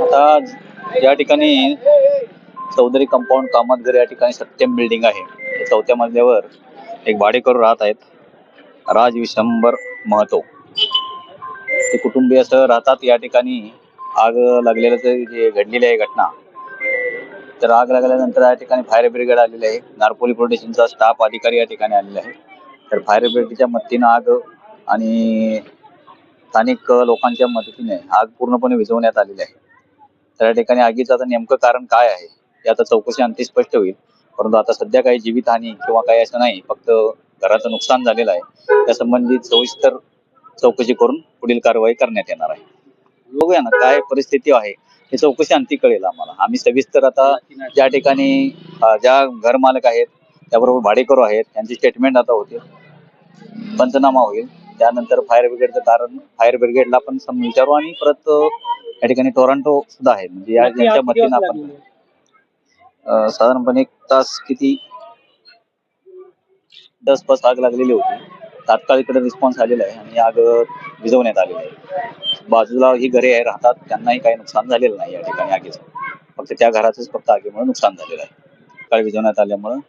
आता या ठिकाणी चौधरी कंपाऊंड कामतघर या ठिकाणी सत्यम बिल्डिंग आहे. चौथ्या मजल्यावर एक भाडेकरू राहत आहेत, राज विशंबर महतो. ते कुटुंबीय सह राहतात. या ठिकाणी आग लागलेलं जे घडलेली आहे घटना, तर आग लागल्यानंतर या ठिकाणी फायर ब्रिगेड आलेले आहे. नारपोली पोलीस स्टेशनचा स्टाफ अधिकारी या ठिकाणी आलेला आहे. तर फायर ब्रिगेडच्या मदतीनं आग आणि स्थानिक लोकांच्या मदतीने आग पूर्णपणे विझवण्यात आलेली आहे. तर या ठिकाणी आगीचं आता नेमकं कारण काय आहे हे आता चौकशी अंती स्पष्ट होईल. परंतु आता सध्या काही जीवितहानी किंवा काही असं नाही, फक्त घराचं नुकसान झालेलं आहे. त्या संबंधित सविस्तर चौकशी करून पुढील कारवाई करण्यात येणार आहे. बघूया ना काय परिस्थिती आहे, हे चौकशी अंती कळेल आम्हाला. आम्ही सविस्तर आता ज्या ठिकाणी ज्या घर मालक आहेत, त्याबरोबर भाडेकरू आहेत, त्यांची स्टेटमेंट आता होते, पंचनामा होईल. त्यानंतर फायर ब्रिगेडचं कारण फायर ब्रिगेडला पण विचारू आणि परत या ठिकाणी टोरंटो सुद्धा आहे, म्हणजे यांच्या मदतीनं आपण साधारणपणे 1 तास किती 10 तास आग लागलेली होती. तात्काळ इकडे रिस्पॉन्स आलेला आहे आणि आग विझवण्यात आलेली आहे. बाजूला ही घरे आहे राहतात, त्यांनाही काही नुकसान झालेलं नाही या ठिकाणी आगीचं. फक्त त्या घराचंच फक्त आगीमुळे नुकसान झालेलं आहे. तात्काळ विझवण्यात आल्यामुळं